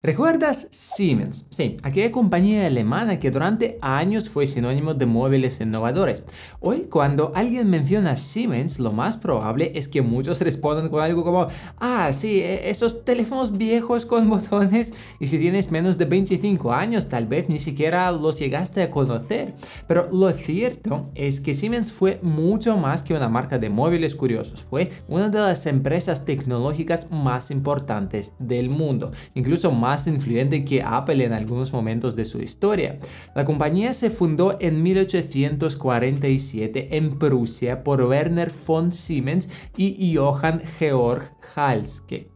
¿Recuerdas Siemens? Sí, aquella compañía alemana que durante años fue sinónimo de móviles innovadores. Hoy, cuando alguien menciona Siemens, lo más probable es que muchos respondan con algo como, sí, esos teléfonos viejos con botones, y si tienes menos de 25 años, tal vez ni siquiera los llegaste a conocer. Pero lo cierto es que Siemens fue mucho más que una marca de móviles curiosos. Fue una de las empresas tecnológicas más importantes del mundo, incluso más influyente que Apple en algunos momentos de su historia. La compañía se fundó en 1847 en Prusia por Werner von Siemens y Johann Georg Halske.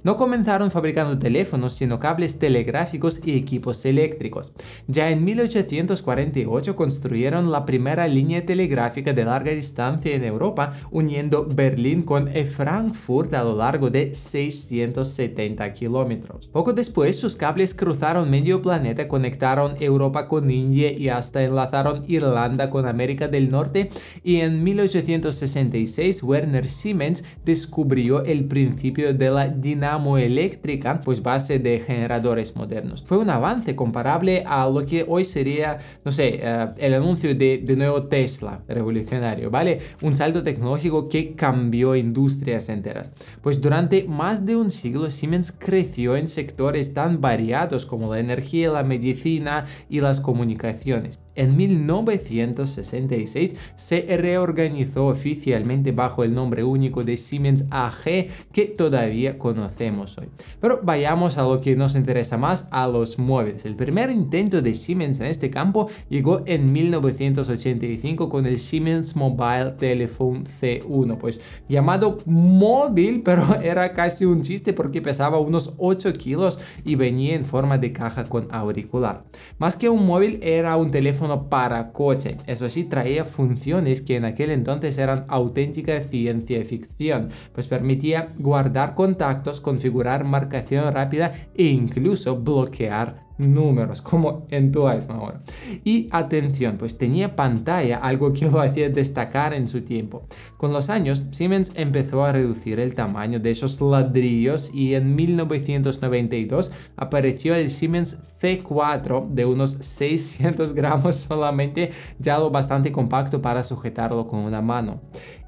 No comenzaron fabricando teléfonos, sino cables telegráficos y equipos eléctricos. Ya en 1848 construyeron la primera línea telegráfica de larga distancia en Europa, uniendo Berlín con Frankfurt a lo largo de 670 kilómetros. Poco después, sus cables cruzaron medio planeta, conectaron Europa con India y hasta enlazaron Irlanda con América del Norte, y en 1866 Werner Siemens descubrió el principio de la dinamoeléctrica, pues base de generadores modernos. Fue un avance comparable a lo que hoy sería, no sé, el anuncio de nuevo Tesla, revolucionario, ¿vale? Un salto tecnológico que cambió industrias enteras. Pues durante más de un siglo Siemens creció en sectores tan variados como la energía, la medicina y las comunicaciones. En 1966 se reorganizó oficialmente bajo el nombre único de Siemens AG, que todavía conocemos hoy. Pero vayamos a lo que nos interesa más, a los móviles. El primer intento de Siemens en este campo llegó en 1985 con el Siemens Mobile Telephone C1, pues llamado móvil, pero era casi un chiste porque pesaba unos 8 kilos y venía en forma de caja con auricular. Más que un móvil, era un teléfono para coche. Eso sí, traía funciones que en aquel entonces eran auténtica ciencia ficción, pues permitía guardar contactos, configurar marcación rápida e incluso bloquear números, como en tu iPhone ahora. Y atención, pues tenía pantalla, algo que lo hacía destacar en su tiempo. Con los años, Siemens empezó a reducir el tamaño de esos ladrillos y en 1992 apareció el Siemens C4 de unos 600 gramos solamente, ya lo bastante compacto para sujetarlo con una mano.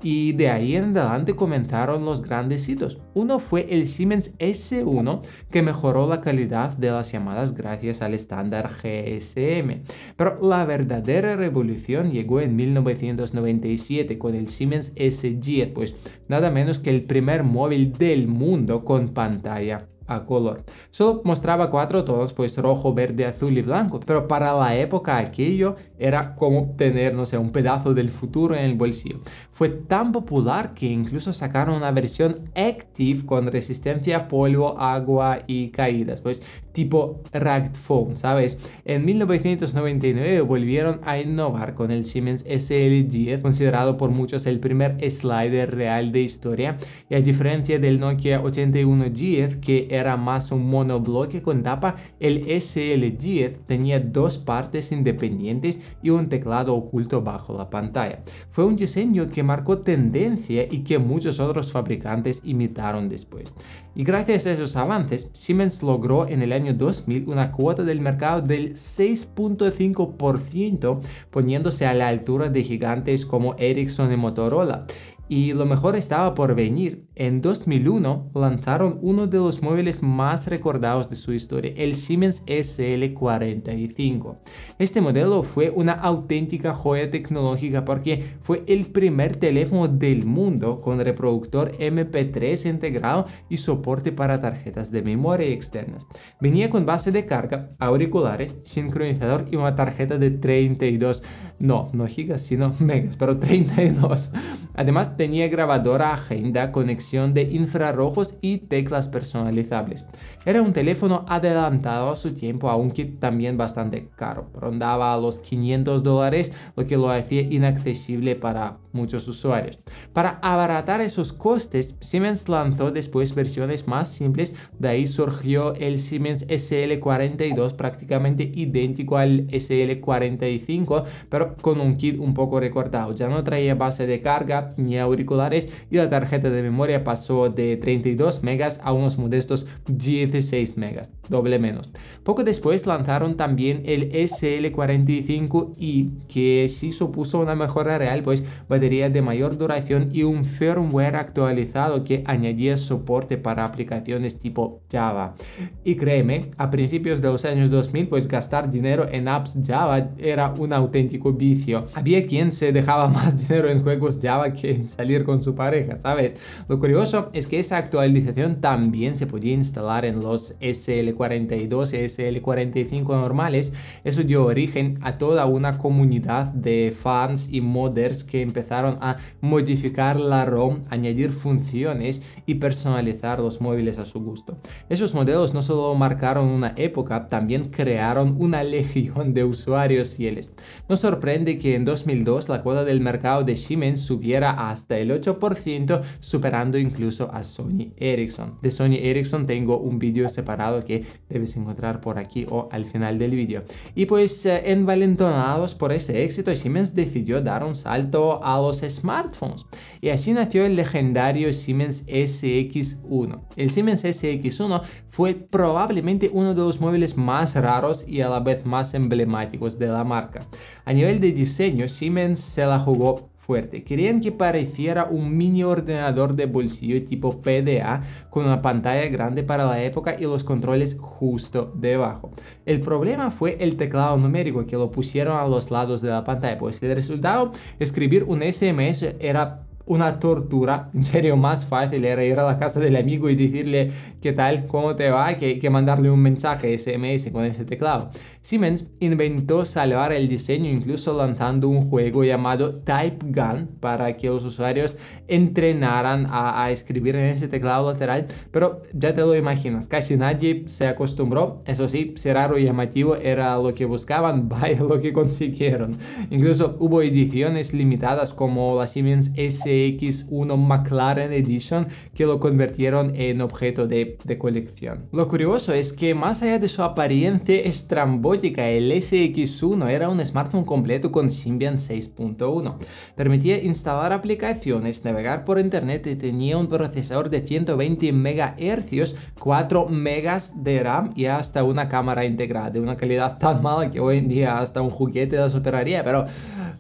Y de ahí en adelante comenzaron los grandes hitos. Uno fue el Siemens S1, que mejoró la calidad de las llamadas gracias al estándar GSM. Pero la verdadera revolución llegó en 1997 con el Siemens S10, pues nada menos que el primer móvil del mundo con pantalla a color. Solo mostraba 4 tonos, pues rojo, verde, azul y blanco, pero para la época aquello era como tener, no sé, un pedazo del futuro en el bolsillo. Fue tan popular que incluso sacaron una versión Active con resistencia a polvo, agua y caídas, pues tipo Rugged Phone, ¿sabes? En 1999 volvieron a innovar con el Siemens SL10, considerado por muchos el primer slider real de historia, y a diferencia del Nokia 8110, que era más un monobloque con tapa, el SL10 tenía 2 partes independientes y un teclado oculto bajo la pantalla. Fue un diseño que marcó tendencia y que muchos otros fabricantes imitaron después. Y gracias a esos avances, Siemens logró en el año 2000 una cuota del mercado del 6.5%, poniéndose a la altura de gigantes como Ericsson y Motorola. Y lo mejor estaba por venir. En 2001 lanzaron uno de los móviles más recordados de su historia, el Siemens SL45. Este modelo fue una auténtica joya tecnológica porque fue el primer teléfono del mundo con reproductor MP3 integrado y soporte para tarjetas de memoria externas. Venía con base de carga, auriculares, sincronizador y una tarjeta de 32, no gigas, sino megas, pero 32. Además, tenía grabadora, agenda, conexión de infrarrojos y teclas personalizables. Era un teléfono adelantado a su tiempo, aunque también bastante caro. Rondaba a los $500, lo que lo hacía inaccesible para muchos usuarios. Para abaratar esos costes, Siemens lanzó después versiones más simples. De ahí surgió el Siemens SL42, prácticamente idéntico al SL45, pero con un kit un poco recortado. Ya no traía base de carga ni auriculares y la tarjeta de memoria pasó de 32 megas a unos modestos 16 megas, doble menos. Poco después lanzaron también el SL45i, que sí supuso una mejora real, pues batería de mayor duración y un firmware actualizado que añadía soporte para aplicaciones tipo Java. Y créeme, a principios de los años 2000, pues gastar dinero en apps Java era un auténtico vicio. Había quien se dejaba más dinero en juegos Java que en salir con su pareja, ¿sabes? Lo curioso es que esa actualización también se podía instalar en los SL42 y SL45 normales. Eso dio origen a toda una comunidad de fans y modders que empezaron a modificar la ROM, añadir funciones y personalizar los móviles a su gusto. Esos modelos no solo marcaron una época, también crearon una legión de usuarios fieles. Nos sorprende que en 2002 la cuota del mercado de Siemens subiera hasta el 8%, superando incluso a Sony Ericsson. De Sony Ericsson tengo un vídeo separado que debes encontrar por aquí o al final del vídeo. Y pues envalentonados por ese éxito, Siemens decidió dar un salto a los smartphones. Y así nació el legendario Siemens SX1. El Siemens SX1 fue probablemente uno de los móviles más raros y a la vez más emblemáticos de la marca. A nivel de diseño, Siemens se la jugó fuerte. Querían que pareciera un mini ordenador de bolsillo tipo PDA con una pantalla grande para la época y los controles justo debajo. El problema fue el teclado numérico, que lo pusieron a los lados de la pantalla, pues el resultado, escribir un SMS era una tortura. En serio, más fácil era ir a la casa del amigo y decirle qué tal, cómo te va, que mandarle un mensaje SMS con ese teclado. Siemens inventó salvar el diseño, incluso lanzando un juego llamado Type Gun para que los usuarios entrenaran a escribir en ese teclado lateral, pero ya te lo imaginas, casi nadie se acostumbró. Eso sí, ser raro y llamativo era lo que buscaban, vaya lo que consiguieron. Incluso hubo ediciones limitadas como la Siemens SX1 McLaren Edition que lo convirtieron en objeto de colección. Lo curioso es que más allá de su apariencia estrambótica, el SX1 era un smartphone completo con Symbian 6.1. Permitía instalar aplicaciones, navegar por internet y tenía un procesador de 120 MHz, 4 MB de RAM y hasta una cámara integrada de una calidad tan mala que hoy en día hasta un juguete la superaría,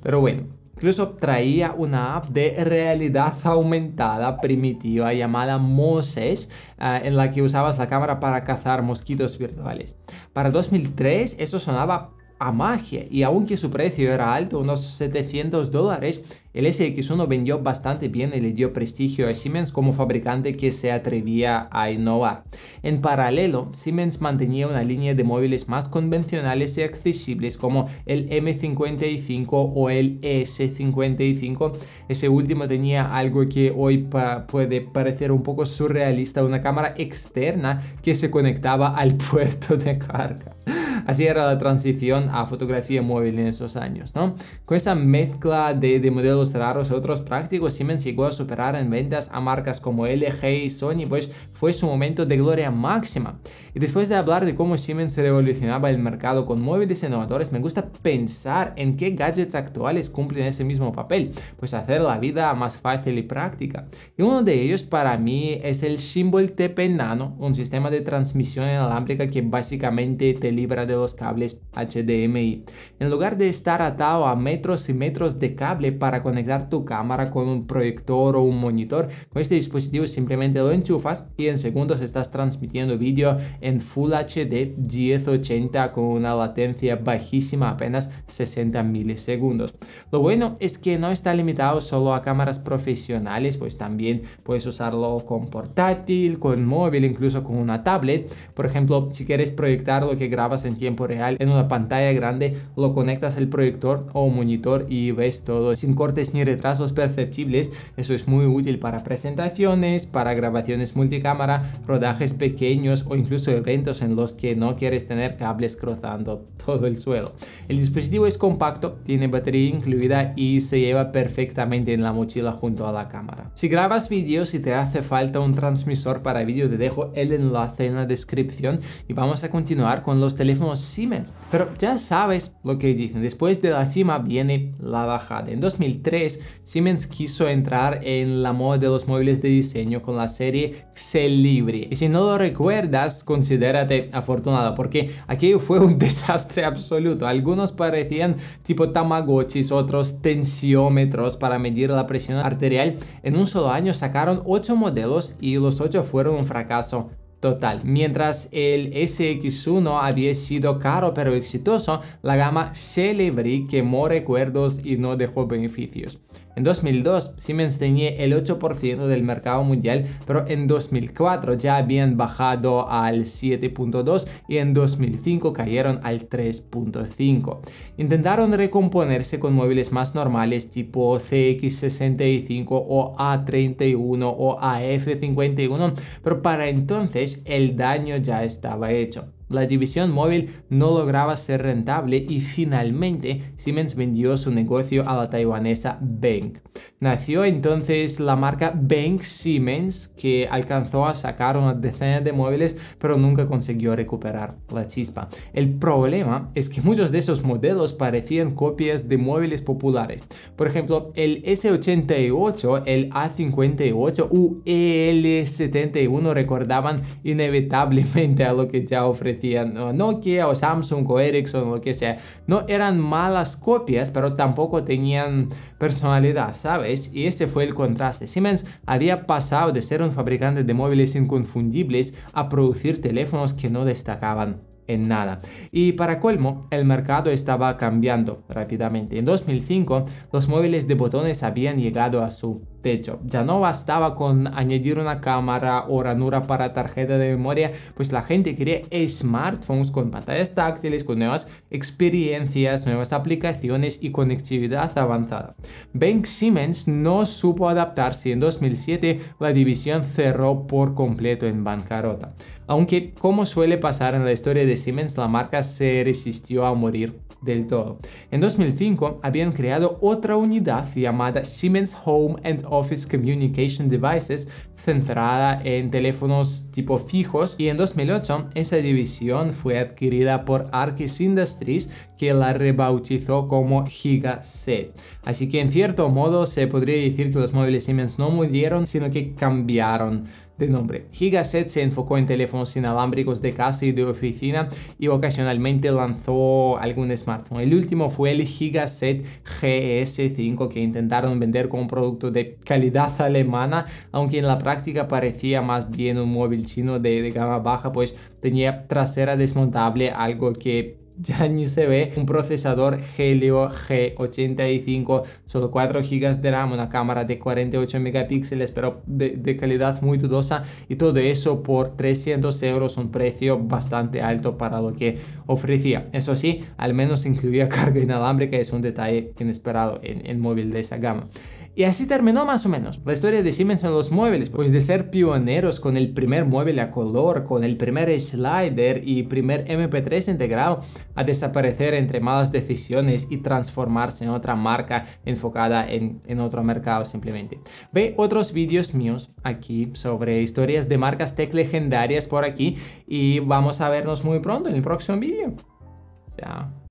pero bueno. Incluso traía una app de realidad aumentada primitiva llamada Moses, en la que usabas la cámara para cazar mosquitos virtuales. Para 2003 esto sonaba a magia, y aunque su precio era alto, unos $700, el SX1 vendió bastante bien y le dio prestigio a Siemens como fabricante que se atrevía a innovar. En paralelo, Siemens mantenía una línea de móviles más convencionales y accesibles como el M55 o el S55. Ese último tenía algo que hoy puede parecer un poco surrealista, una cámara externa que se conectaba al puerto de carga. Así era la transición a fotografía móvil en esos años, ¿no? Con esa mezcla de modelos raros y otros prácticos, Siemens llegó a superar en ventas a marcas como LG y Sony, pues fue su momento de gloria máxima. Y después de hablar de cómo Siemens revolucionaba el mercado con móviles innovadores, me gusta pensar en qué gadgets actuales cumplen ese mismo papel, pues hacer la vida más fácil y práctica. Y uno de ellos para mí es el Symbol TP Nano, un sistema de transmisión inalámbrica que básicamente te libra de los cables HDMI. En lugar de estar atado a metros y metros de cable para conectar tu cámara con un proyector o un monitor, con este dispositivo simplemente lo enchufas y en segundos estás transmitiendo vídeo en Full HD 1080 con una latencia bajísima, apenas 60 milisegundos. Lo bueno es que no está limitado solo a cámaras profesionales, pues también puedes usarlo con portátil, con móvil, incluso con una tablet. Por ejemplo, si quieres proyectar lo que grabas en tiempo real en una pantalla grande, lo conectas al proyector o monitor y ves todo sin cortes ni retrasos perceptibles. Eso es muy útil para presentaciones, para grabaciones multicámara, rodajes pequeños o incluso eventos en los que no quieres tener cables cruzando todo el suelo. El dispositivo es compacto, tiene batería incluida y se lleva perfectamente en la mochila junto a la cámara. Si grabas vídeos y te hace falta un transmisor para vídeo, te dejo el enlace en la descripción y vamos a continuar con los teléfonos teléfonos Siemens. Pero ya sabes lo que dicen, después de la cima viene la bajada. En 2003 Siemens quiso entrar en la moda de los móviles de diseño con la serie Celebre. Y si no lo recuerdas, considérate afortunado porque aquello fue un desastre absoluto. Algunos parecían tipo tamagotchis, otros tensiómetros para medir la presión arterial. En un solo año sacaron 8 modelos y los 8 fueron un fracaso total. Mientras el SX1 había sido caro pero exitoso, la gama Celebre quemó recuerdos y no dejó beneficios. En 2002, Siemens tenía el 8% del mercado mundial, pero en 2004 ya habían bajado al 7.2% y en 2005 cayeron al 3.5%. Intentaron recomponerse con móviles más normales tipo CX65 o A31 o AF51, pero para entonces el daño ya estaba hecho. La división móvil no lograba ser rentable y finalmente Siemens vendió su negocio a la taiwanesa Bank. Nació entonces la marca Bank Siemens, que alcanzó a sacar una decena de móviles pero nunca consiguió recuperar la chispa. El problema es que muchos de esos modelos parecían copias de móviles populares. Por ejemplo, el S88, el A58 u EL71 recordaban inevitablemente a lo que ya ofrecían Nokia o Samsung o Ericsson o lo que sea. No eran malas copias, pero tampoco tenían personalidad, ¿sabes? Y este fue el contraste. Siemens había pasado de ser un fabricante de móviles inconfundibles a producir teléfonos que no destacaban en nada. Y para colmo, el mercado estaba cambiando rápidamente. En 2005, los móviles de botones habían llegado a su techo. Ya no bastaba con añadir una cámara o ranura para tarjeta de memoria, pues la gente quería smartphones con pantallas táctiles, con nuevas experiencias, nuevas aplicaciones y conectividad avanzada. Bank Siemens no supo adaptarse y en 2007 la división cerró por completo en bancarrota. Aunque, como suele pasar en la historia de Siemens, la marca se resistió a morir del todo. En 2005 habían creado otra unidad llamada Siemens Home and Office Communication Devices, centrada en teléfonos tipo fijos, y en 2008 esa división fue adquirida por Arkis Industries, que la rebautizó como Gigaset. Así que en cierto modo se podría decir que los móviles Siemens no murieron, sino que cambiaron de nombre. Gigaset se enfocó en teléfonos inalámbricos de casa y de oficina y ocasionalmente lanzó algún smartphone. El último fue el Gigaset GS5, que intentaron vender como un producto de calidad alemana, aunque en la práctica parecía más bien un móvil chino de gama baja, pues tenía trasera desmontable, algo que ya ni se ve, un procesador Helio G85, solo 4 GB de RAM, una cámara de 48 megapíxeles, pero de calidad muy dudosa, y todo eso por 300 euros, un precio bastante alto para lo que ofrecía. Eso sí, al menos incluía carga inalámbrica, es un detalle inesperado en móvil de esa gama. Y así terminó más o menos la historia de Siemens en los móviles, pues de ser pioneros con el primer móvil a color, con el primer slider y primer MP3 integrado, a desaparecer entre malas decisiones y transformarse en otra marca enfocada en otro mercado simplemente. Ve otros vídeos míos aquí sobre historias de marcas tech legendarias por aquí y vamos a vernos muy pronto en el próximo vídeo. Chao.